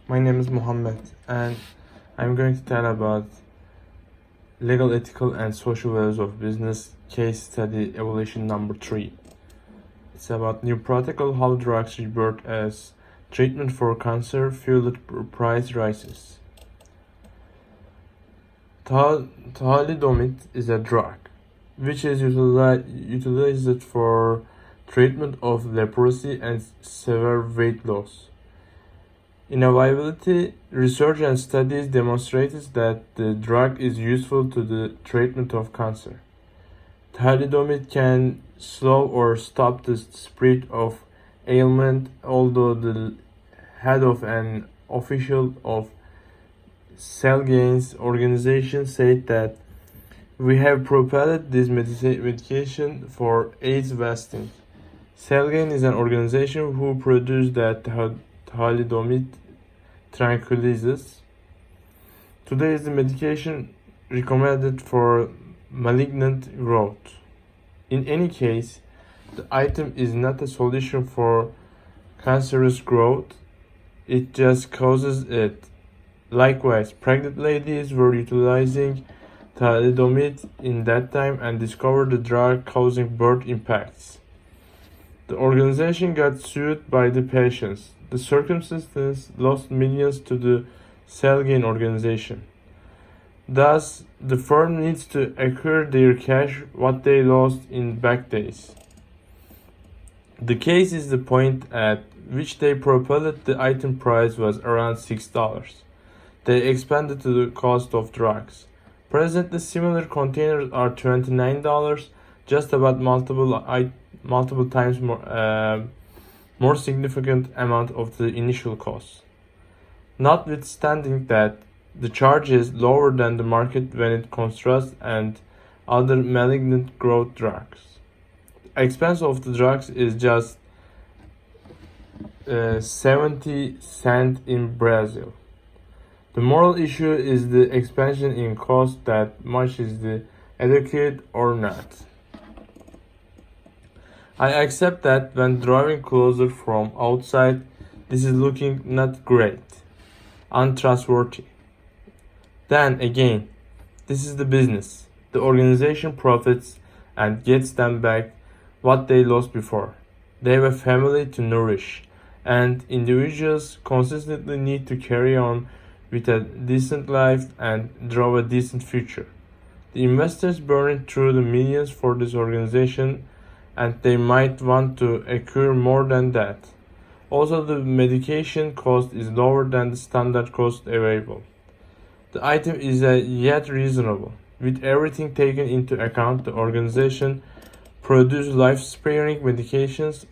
My name is Mohammed, and I'm going to tell about legal, ethical, and social values of business case study evaluation number 3. It's about new protocol, how drugs rebirth as treatment for cancer fueled price rises. Thalidomide is a drug which is utilized for treatment of leprosy and severe weight loss. In viability, research and studies demonstrated that the drug is useful to the treatment of cancer. Thalidomide can slow or stop the spread of ailment, although the head of an official of Celgane's organization said that we have propelled this medication for AIDS vaccine. Celgane is an organization who produces that thalidomide tranquilizers. Today is the medication recommended for malignant growth. In any case, the item is not a solution for cancerous growth, it just causes it. Likewise, pregnant ladies were utilizing thalidomide in that time and discovered the drug causing birth impacts. The organization got sued by the patients. The circumstances lost millions to the Celgane organization. Thus, the firm needs to acquire their cash what they lost in back days. The case is the point at which they propelled the item price was around $6. They expanded to the cost of drugs. Presently, similar containers are $29, just about multiple times more significant amount of the initial cost. Notwithstanding that, the charge is lower than the market when it contrasts and other malignant growth drugs. The expense of the drugs is just 70 cents in Brazil. The moral issue is the expansion in cost, that much is the adequate or not. I accept that when driving closer from outside, this is looking not great, untrustworthy. Then again, this is the business. The organization profits and gets them back what they lost before. They have a family to nourish, and individuals consistently need to carry on with a decent life and draw a decent future. The investors burn through the millions for this organization, and they might want to acquire more than that. Also, the medication cost is lower than the standard cost available. The item is yet reasonable. With everything taken into account, the organization produces life-sparing medications,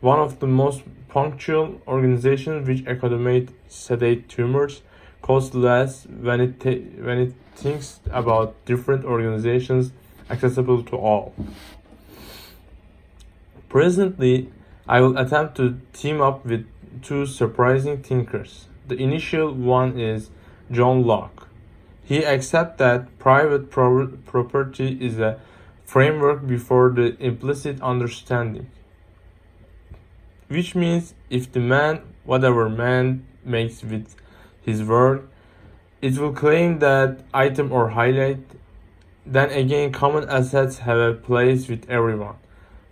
one of the most punctual organizations which accommodate sedate tumors, costs less when it thinks about different organizations accessible to all. Presently, I will attempt to team up with two surprising thinkers. The initial one is John Locke. He accepts that private property is a framework before the implicit understanding, which means if the man, whatever man makes with his work, it will claim that item or highlight. Then again, common assets have a place with everyone.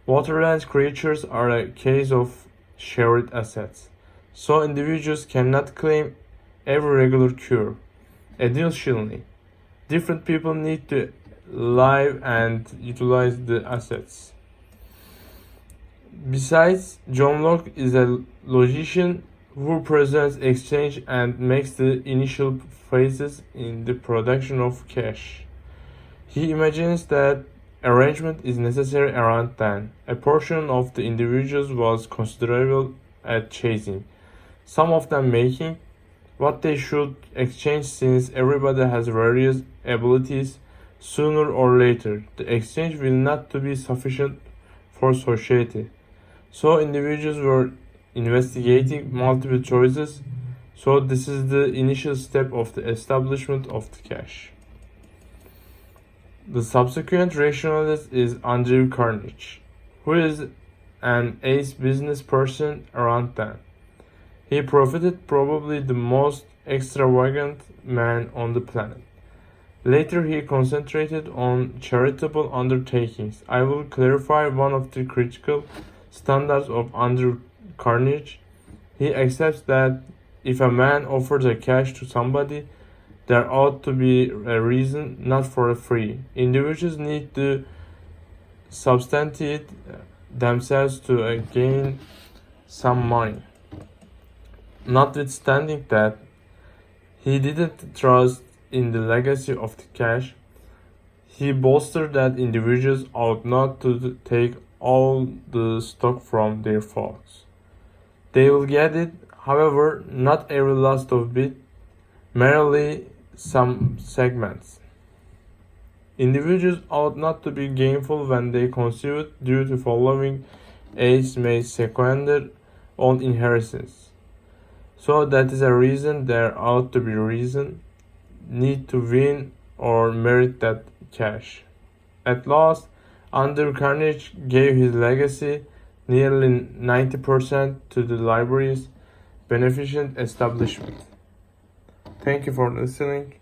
Waterland creatures are a case of shared assets, so individuals cannot claim every regular cure. Additionally, different people need to live and utilize the assets. Besides, John Locke is a logician who presents exchange and makes the initial phases in the production of cash. He imagines that arrangement is necessary around then. A portion of the individuals was considerable at chasing, some of them making what they should exchange since everybody has various abilities. Sooner or later, the exchange will not to be sufficient for society. So individuals were investigating multiple choices. So this is the initial step of the establishment of the cash. The subsequent rationalist is Andrew Carnegie, who is an ace business person around then. He profited, probably the most extravagant man on the planet. Later he concentrated on charitable undertakings. I will clarify one of the critical standards of Andrew Carnegie. He accepts that if a man offers a cash to somebody, there ought to be a reason, not for a free. Individuals need to substantiate themselves to gain some money. Notwithstanding that, he didn't trust in the legacy of the cash. He bolstered that individuals ought not to take all the stock from their folks. They will get it, however, not every last of bit, merely some segments. Individuals ought not to be gainful when they contribute due to following aids may squander on inheritance. So that is a reason there ought to be reason, need to win or merit that cash. At last, Andrew Carnegie gave his legacy, nearly 90%, to the library's beneficent establishment. Thank you for listening.